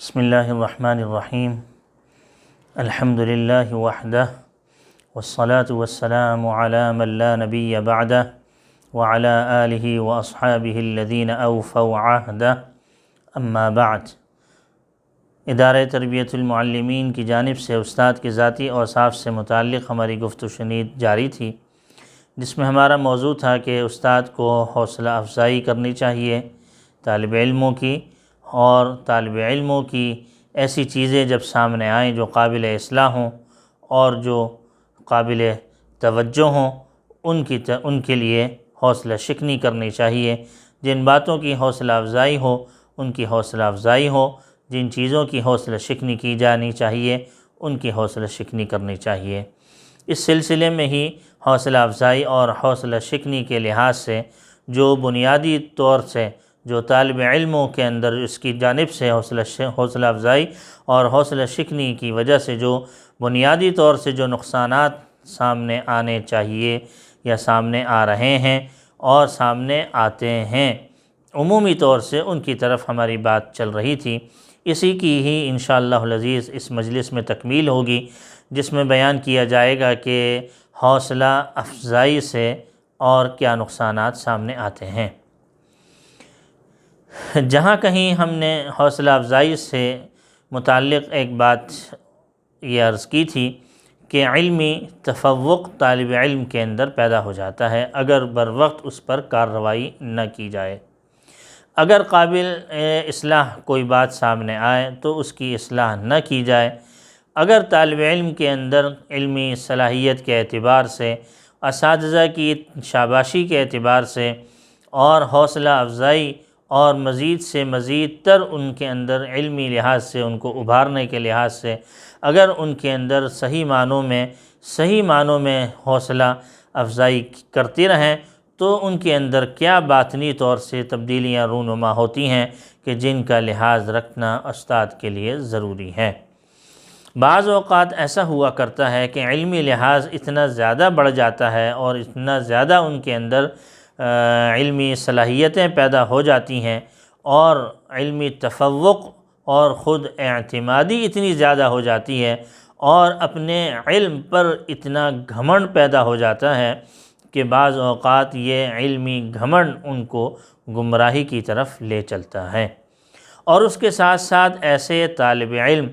بسم اللہ الرحمن الرحیم الحمد للہ وحدہ والصلاة والسلام علی من لا نبی بعدہ وعلی آلہ واصحابہ الذین اوفوا عہدہ اما بعد۔ ادارہ تربیت المعلمین کی جانب سے استاد کے ذاتی اوصاف سے متعلق ہماری گفت و شنید جاری تھی، جس میں ہمارا موضوع تھا کہ استاد کو حوصلہ افزائی کرنی چاہیے طالب علموں کی، اور طالب علموں کی ایسی چیزیں جب سامنے آئیں جو قابل اصلاح ہوں اور جو قابل توجہ ہوں ان کے لیے حوصلہ شکنی کرنی چاہیے۔ جن باتوں کی حوصلہ افزائی ہو ان کی حوصلہ افزائی ہو، جن چیزوں کی حوصلہ شکنی کی جانی چاہیے ان کی حوصلہ شکنی کرنی چاہیے۔ اس سلسلے میں ہی حوصلہ افزائی اور حوصلہ شکنی کے لحاظ سے جو بنیادی طور سے جو طالب علموں کے اندر اس کی جانب سے حوصلہ افزائی اور حوصلہ شکنی کی وجہ سے جو بنیادی طور سے جو نقصانات سامنے آنے چاہیے یا سامنے آ رہے ہیں اور سامنے آتے ہیں، عمومی طور سے ان کی طرف ہماری بات چل رہی تھی۔ اسی کی ہی انشاءاللہ العزیز اس مجلس میں تکمیل ہوگی، جس میں بیان کیا جائے گا کہ حوصلہ افزائی سے اور کیا نقصانات سامنے آتے ہیں۔ جہاں کہیں ہم نے حوصلہ افزائی سے متعلق ایک بات یہ عرض کی تھی کہ علمی تفوق طالب علم کے اندر پیدا ہو جاتا ہے اگر بر وقت اس پر کارروائی نہ کی جائے۔ اگر قابل اصلاح کوئی بات سامنے آئے تو اس کی اصلاح نہ کی جائے، اگر طالب علم کے اندر علمی صلاحیت کے اعتبار سے، اساتذہ کی شاباشی کے اعتبار سے اور حوصلہ افزائی اور مزید سے مزید تر ان کے اندر علمی لحاظ سے ان کو ابھارنے کے لحاظ سے اگر ان کے اندر صحیح معنوں میں حوصلہ افزائی کرتے رہیں تو ان کے اندر کیا باطنی طور سے تبدیلیاں رونما ہوتی ہیں کہ جن کا لحاظ رکھنا استاد کے لیے ضروری ہے۔ بعض اوقات ایسا ہوا کرتا ہے کہ علمی لحاظ اتنا زیادہ بڑھ جاتا ہے اور اتنا زیادہ ان کے اندر علمی صلاحیتیں پیدا ہو جاتی ہیں اور علمی تفوق اور خود اعتمادی اتنی زیادہ ہو جاتی ہے اور اپنے علم پر اتنا گھمنڈ پیدا ہو جاتا ہے کہ بعض اوقات یہ علمی گھمنڈ ان کو گمراہی کی طرف لے چلتا ہے۔ اور اس کے ساتھ ساتھ ایسے طالب علم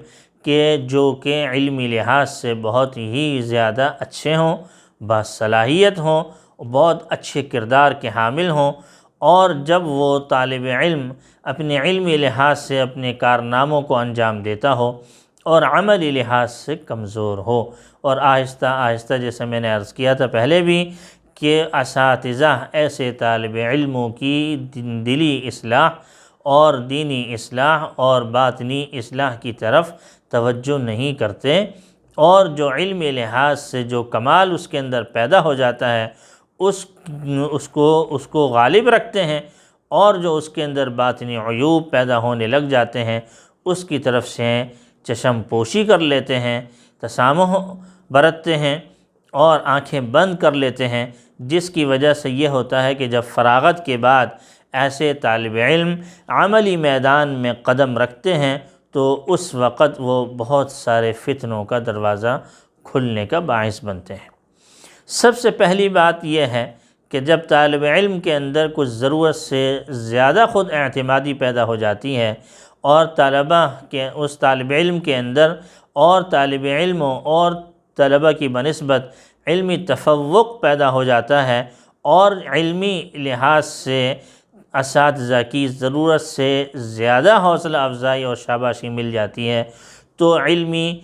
جو کہ علمی لحاظ سے بہت ہی زیادہ اچھے ہوں، باصلاحیت ہوں، بہت اچھے کردار کے حامل ہوں، اور جب وہ طالب علم اپنے علمی لحاظ سے اپنے کارناموں کو انجام دیتا ہو اور عملی لحاظ سے کمزور ہو، اور آہستہ آہستہ جیسے میں نے عرض کیا تھا پہلے بھی کہ اساتذہ ایسے طالب علموں کی دلی اصلاح اور دینی اصلاح اور باطنی اصلاح کی طرف توجہ نہیں کرتے، اور جو علمی لحاظ سے جو کمال اس کے اندر پیدا ہو جاتا ہے اس کو غالب رکھتے ہیں، اور جو اس کے اندر باطنی عیوب پیدا ہونے لگ جاتے ہیں اس کی طرف سے چشم پوشی کر لیتے ہیں، تسامح برتتے ہیں اور آنکھیں بند کر لیتے ہیں، جس کی وجہ سے یہ ہوتا ہے کہ جب فراغت کے بعد ایسے طالب علم عملی میدان میں قدم رکھتے ہیں تو اس وقت وہ بہت سارے فتنوں کا دروازہ کھلنے کا باعث بنتے ہیں۔ سب سے پہلی بات یہ ہے کہ جب طالب علم کے اندر کچھ ضرورت سے زیادہ خود اعتمادی پیدا ہو جاتی ہے اور طلبہ کے اس طالب علم کے اندر اور طالب علموں اور طلبہ کی بنسبت علمی تفوق پیدا ہو جاتا ہے اور علمی لحاظ سے اساتذہ کی ضرورت سے زیادہ حوصلہ افزائی اور شاباشی مل جاتی ہے تو علمی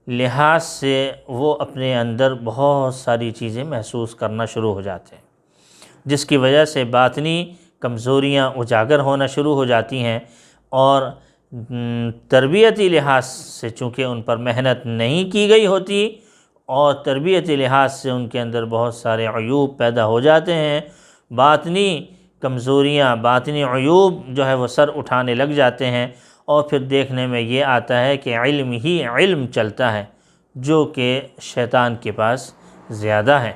لحاظ سے وہ اپنے اندر بہت ساری چیزیں محسوس کرنا شروع ہو جاتے ہیں، جس کی وجہ سے باطنی کمزوریاں اجاگر ہونا شروع ہو جاتی ہیں، اور تربیتی لحاظ سے چونکہ ان پر محنت نہیں کی گئی ہوتی اور تربیتی لحاظ سے ان کے اندر بہت سارے عیوب پیدا ہو جاتے ہیں، باطنی کمزوریاں، باطنی عیوب جو ہے وہ سر اٹھانے لگ جاتے ہیں، اور پھر دیکھنے میں یہ آتا ہے کہ علم ہی علم چلتا ہے جو کہ شیطان کے پاس زیادہ ہے،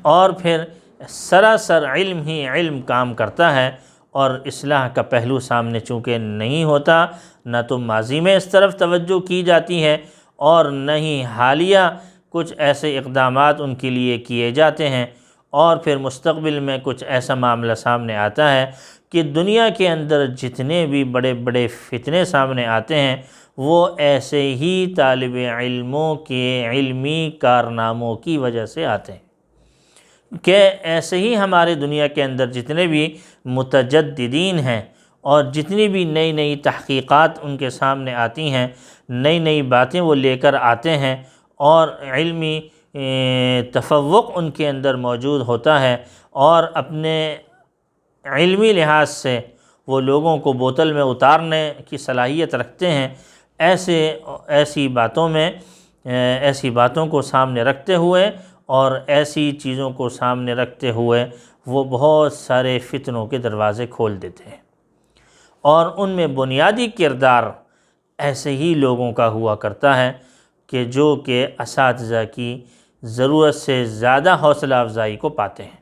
اور پھر سراسر علم ہی علم کام کرتا ہے اور اصلاح کا پہلو سامنے چونکہ نہیں ہوتا، نہ تو ماضی میں اس طرف توجہ کی جاتی ہے اور نہ ہی حالیہ کچھ ایسے اقدامات ان کے لیے کیے جاتے ہیں، اور پھر مستقبل میں کچھ ایسا معاملہ سامنے آتا ہے کہ دنیا کے اندر جتنے بھی بڑے بڑے فتنے سامنے آتے ہیں وہ ایسے ہی طالب علموں کے علمی کارناموں کی وجہ سے آتے ہیں، کہ ایسے ہی ہمارے دنیا کے اندر جتنے بھی متجددین ہیں اور جتنی بھی نئی نئی تحقیقات ان کے سامنے آتی ہیں، نئی نئی باتیں وہ لے کر آتے ہیں اور علمی تفوق ان کے اندر موجود ہوتا ہے، اور اپنے علمی لحاظ سے وہ لوگوں کو بوتل میں اتارنے کی صلاحیت رکھتے ہیں، ایسی باتوں کو سامنے رکھتے ہوئے اور ایسی چیزوں کو سامنے رکھتے ہوئے وہ بہت سارے فتنوں کے دروازے کھول دیتے ہیں، اور ان میں بنیادی کردار ایسے ہی لوگوں کا ہوا کرتا ہے کہ جو کہ اساتذہ کی ضرورت سے زیادہ حوصلہ افزائی کو پاتے ہیں،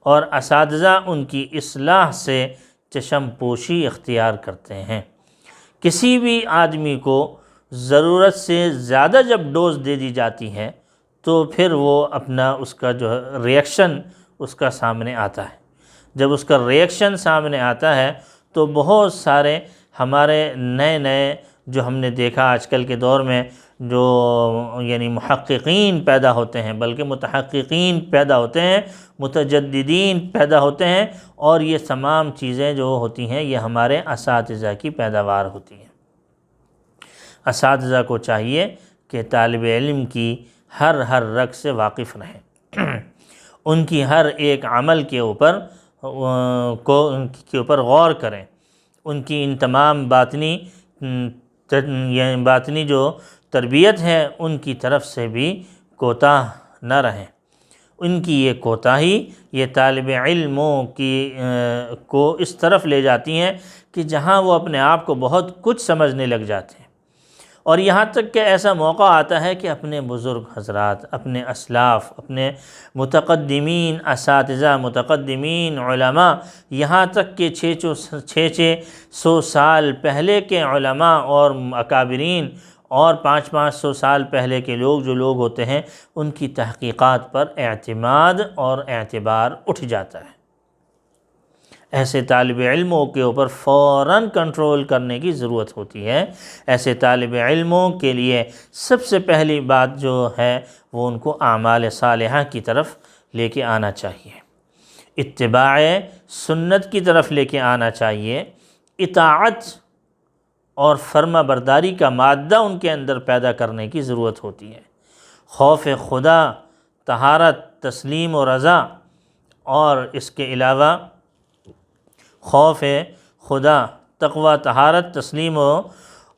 اور اساتذہ ان کی اصلاح سے چشم پوشی اختیار کرتے ہیں۔ کسی بھی آدمی کو ضرورت سے زیادہ جب ڈوز دے دی جاتی ہے تو پھر وہ اپنا اس کا جو ہے ریئیکشن اس کا سامنے آتا ہے۔ جب اس کا ریئیکشن سامنے آتا ہے تو بہت سارے ہمارے نئے جو ہم نے دیکھا آج کل کے دور میں جو یعنی محققین پیدا ہوتے ہیں، بلکہ متحققین پیدا ہوتے ہیں، متجددین پیدا ہوتے ہیں، اور یہ تمام چیزیں جو ہوتی ہیں یہ ہمارے اساتذہ کی پیداوار ہوتی ہیں۔ اساتذہ کو چاہیے کہ طالب علم کی ہر رگ سے واقف رہیں، ان کی ہر ایک عمل کے اوپر غور کریں، ان کی ان تمام باطنی جو تربیت ہے ان کی طرف سے بھی کوتاہ نہ رہیں۔ ان کی یہ کوتاہی یہ طالب علموں کو اس طرف لے جاتی ہیں کہ جہاں وہ اپنے آپ کو بہت کچھ سمجھنے لگ جاتے ہیں، اور یہاں تک کہ ایسا موقع آتا ہے کہ اپنے بزرگ حضرات، اپنے اسلاف، اپنے متقدمین اساتذہ، متقدمین علماء، یہاں تک کہ 600 سال پہلے کے علماء اور اکابرین اور 500 سال پہلے کے جو لوگ ہوتے ہیں ان کی تحقیقات پر اعتماد اور اعتبار اٹھ جاتا ہے۔ ایسے طالب علموں کے اوپر فوراً کنٹرول کرنے کی ضرورت ہوتی ہے۔ ایسے طالب علموں کے لیے سب سے پہلی بات جو ہے وہ ان کو اعمال صالحہ کی طرف لے کے آنا چاہیے، اتباع سنت کی طرف لے کے آنا چاہیے، اطاعت اور فرما برداری کا مادہ ان کے اندر پیدا کرنے کی ضرورت ہوتی ہے۔ خوف خدا، طہارت، تسلیم و رضا، اور اس کے علاوہ خوف خدا، تقوی، طہارت، تسلیم و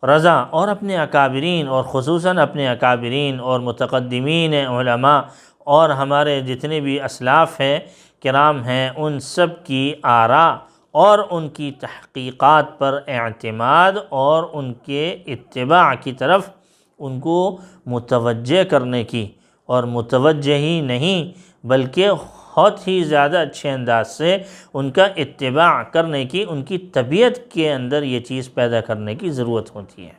رضا، اور اپنے اکابرین اور خصوصاً اپنے اکابرین اور متقدمین علماء اور ہمارے جتنے بھی اسلاف ہیں کرام ہیں ان سب کی آراء اور ان کی تحقیقات پر اعتماد اور ان کے اتباع کی طرف ان کو متوجہ کرنے کی، اور متوجہ ہی نہیں بلکہ بہت ہی زیادہ اچھے انداز سے ان کا اتباع کرنے کی، ان کی طبیعت کے اندر یہ چیز پیدا کرنے کی ضرورت ہوتی ہے۔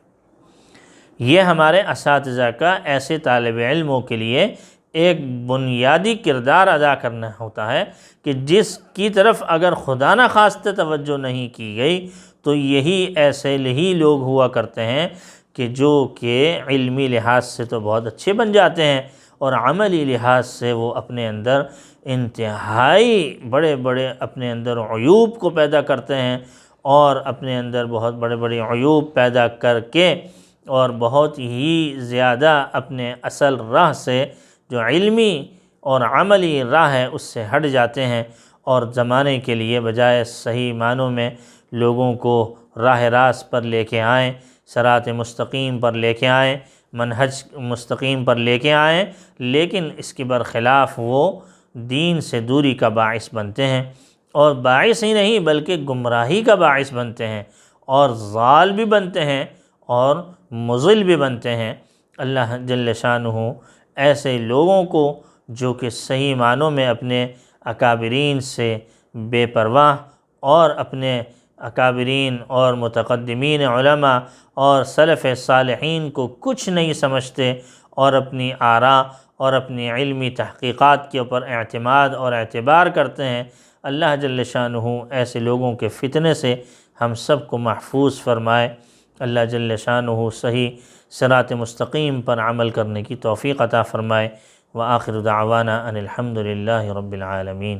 یہ ہمارے اساتذہ کا ایسے طالب علموں کے لیے ایک بنیادی کردار ادا کرنا ہوتا ہے کہ جس کی طرف اگر خدا نہ خواستہ توجہ نہیں کی گئی تو یہی ایسے ہی لوگ ہوا کرتے ہیں کہ جو کہ علمی لحاظ سے تو بہت اچھے بن جاتے ہیں اور عملی لحاظ سے وہ اپنے اندر انتہائی بڑے اپنے اندر عیوب کو پیدا کرتے ہیں، اور اپنے اندر بہت بڑے عیوب پیدا کر کے اور بہت ہی زیادہ اپنے اصل راہ سے جو علمی اور عملی راہ ہے اس سے ہٹ جاتے ہیں، اور زمانے کے لیے بجائے صحیح معنوں میں لوگوں کو راہ راست پر لے کے آئیں، صراط مستقیم پر لے کے آئیں، منہج مستقیم پر لے کے آئیں، لیکن اس کے برخلاف وہ دین سے دوری کا باعث بنتے ہیں، اور باعث ہی نہیں بلکہ گمراہی کا باعث بنتے ہیں، اور ضال بھی بنتے ہیں اور مضل بھی بنتے ہیں۔ اللہ جل شانہ ایسے لوگوں کو جو کہ صحیح معنوں میں اپنے اکابرین سے بے پرواہ اور اپنے اکابرین اور متقدمین علماء اور سلف صالحین کو کچھ نہیں سمجھتے اور اپنی آراء اور اپنی علمی تحقیقات کے اوپر اعتماد اور اعتبار کرتے ہیں، اللہ جل شانہ ایسے لوگوں کے فتنے سے ہم سب کو محفوظ فرمائے۔ اللہ جل شانہ صحیح صراط مستقیم پر عمل کرنے کی توفیق عطا فرمائے۔ وآخر دعوانا ان الحمد للہ رب العالمین۔